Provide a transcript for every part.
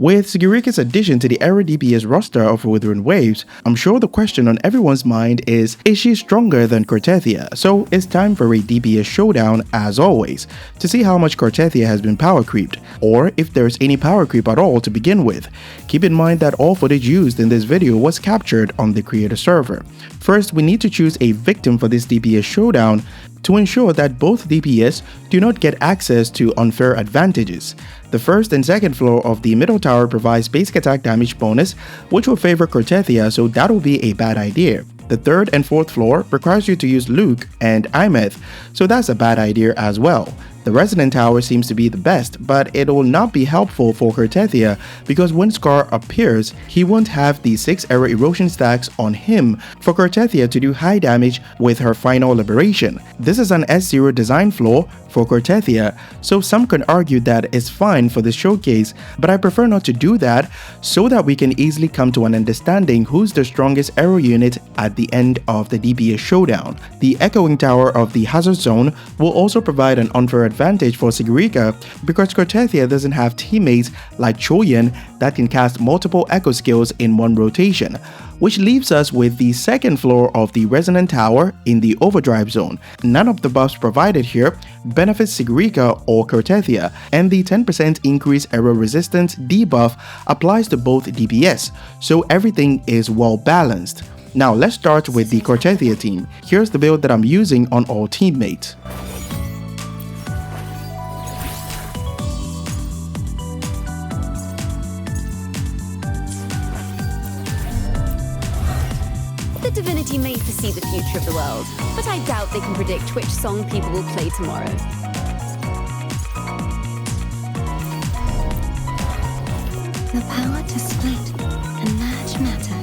With Sigrika's addition to the Aero DPS roster of Wuthering waves, I'm sure the question on everyone's mind is she stronger than Cartethyia? So it's time for a DPS showdown as always, to see how much Cartethyia has been power creeped, or if there's any power creep at all to begin with. Keep in mind that all footage used in this video was captured on the creator server. First, we need to choose a victim for this DPS showdown to ensure that both DPS do not get access to unfair advantages. The first and second floor of the middle tower provides basic attack damage bonus, which will favor Cartethyia, so that will be a bad idea. The third and fourth floor requires you to use Luke and Imeth, so that's a bad idea as well. The Resonant Tower seems to be the best, but it will not be helpful for Cartethyia because when Scar appears, he won't have the 6 Aero erosion stacks on him for Cartethyia to do high damage with her final liberation. This is an S0 design flaw for Cartethyia, so some can argue that it's fine for the showcase, but I prefer not to do that so that we can easily come to an understanding who's the strongest Aero unit at the end of the DPS showdown. The Echoing Tower of the Hazard Zone will also provide an unfair advantage for Sigrika because Cartethyia doesn't have teammates like Choyan that can cast multiple echo skills in one rotation, which leaves us with the second floor of the Resonant Tower in the Overdrive Zone. None of the buffs provided here benefits Sigrika or Cartethyia, and the 10% increased Aero resistance debuff applies to both DPS, so everything is well balanced. Now let's start with the Cartethyia team. Here's the build that I'm using on all teammates. The divinity may foresee the future of the world, but I doubt they can predict which song people will play tomorrow. The power to split and merge matter.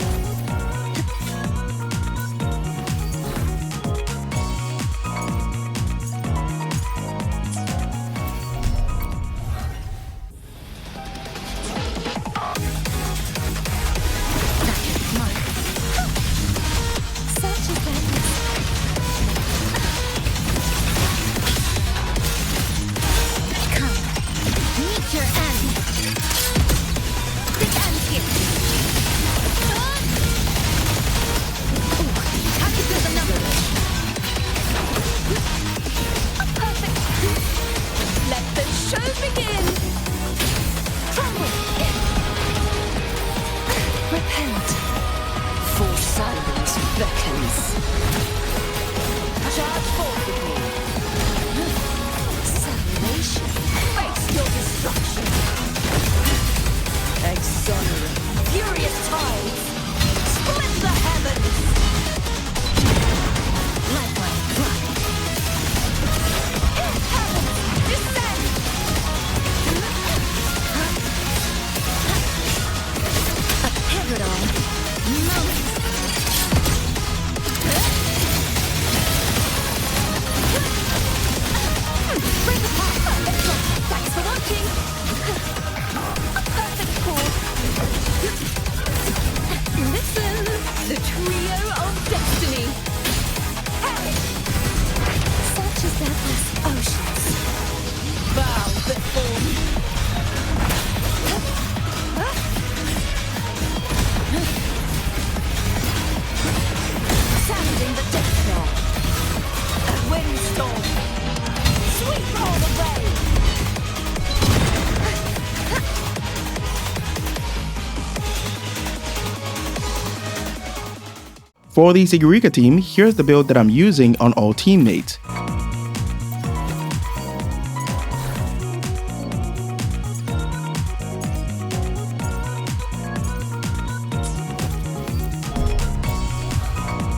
For the Sigrika team, here's the build that I'm using on all teammates.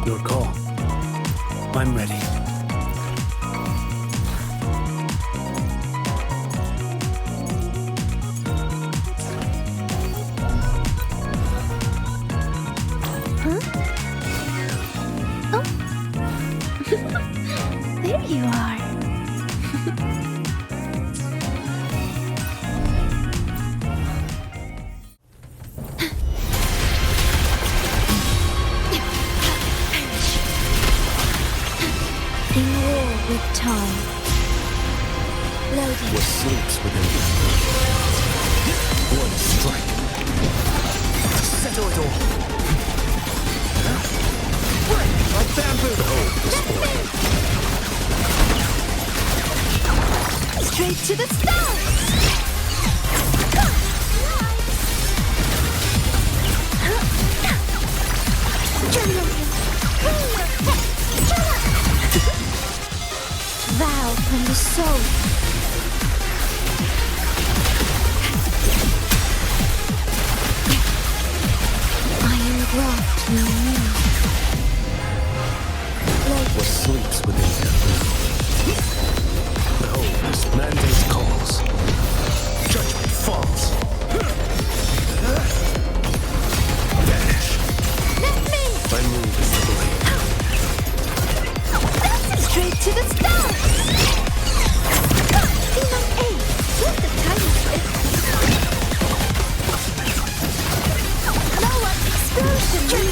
Your call. I'm ready. There you are. In war with time. Loading. What sleeps within the One strike. Straight to the stars! Vow from the soul. Iron graft no more. What sleeps within their blue? Behold, this mandate calls. Judgment falls. Vanish. Let me! My move is the blade. Straight to the stars! Be my aid! Just a tiny bit. Blow up explosion!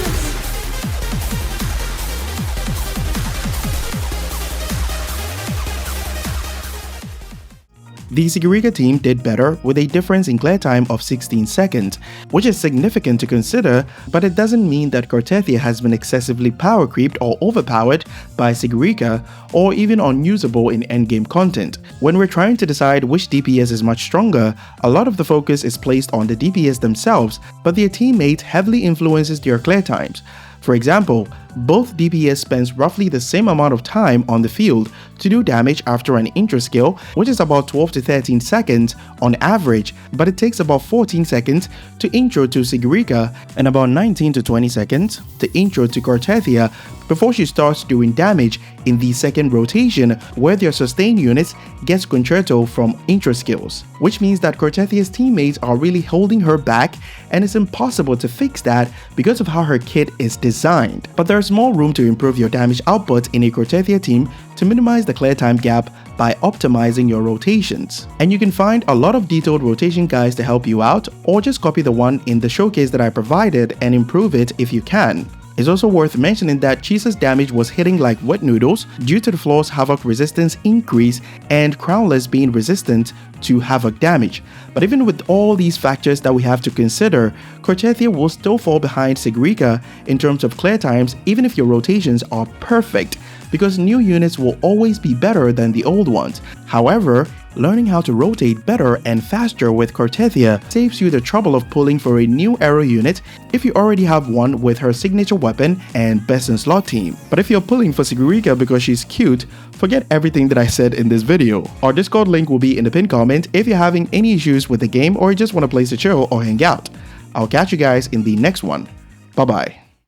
The Sigrika team did better with a difference in clear time of 16 seconds, which is significant to consider, but it doesn't mean that Cartethyia has been excessively power creeped or overpowered by Sigrika, or even unusable in endgame content. When we're trying to decide which DPS is much stronger, a lot of the focus is placed on the DPS themselves, but their teammate heavily influences their clear times. For example, both DPS spends roughly the same amount of time on the field to do damage after an intro skill, which is about 12 to 13 seconds on average, but it takes about 14 seconds to intro to Sigrika and about 19 to 20 seconds to intro to Cartethyia before she starts doing damage in the second rotation, where their sustain units gets concerto from intro skills, which means that Cartethia's teammates are really holding her back, and it's impossible to fix that because of how her kit is designed. But there's more room to improve your damage output in a Cartethyia team to minimize the clear time gap by optimizing your rotations. And you can find a lot of detailed rotation guides to help you out, or just copy the one in the showcase that I provided and improve it if you can. It's also worth mentioning that Chisa's damage was hitting like wet noodles due to the floor's Havoc resistance increase and Crownless being resistant to Havoc damage. But even with all these factors that we have to consider, Cartethyia will still fall behind Sigrika in terms of clear times even if your rotations are perfect, because new units will always be better than the old ones. However, learning how to rotate better and faster with Cartethyia saves you the trouble of pulling for a new Aero unit if you already have one with her signature weapon and best in slot team. But if you're pulling for Sigrika because she's cute, forget everything that I said in this video. Our Discord link will be in the pinned comment if you're having any issues with the game or you just want to place a chill or hang out. I'll catch you guys in the next one. Bye bye.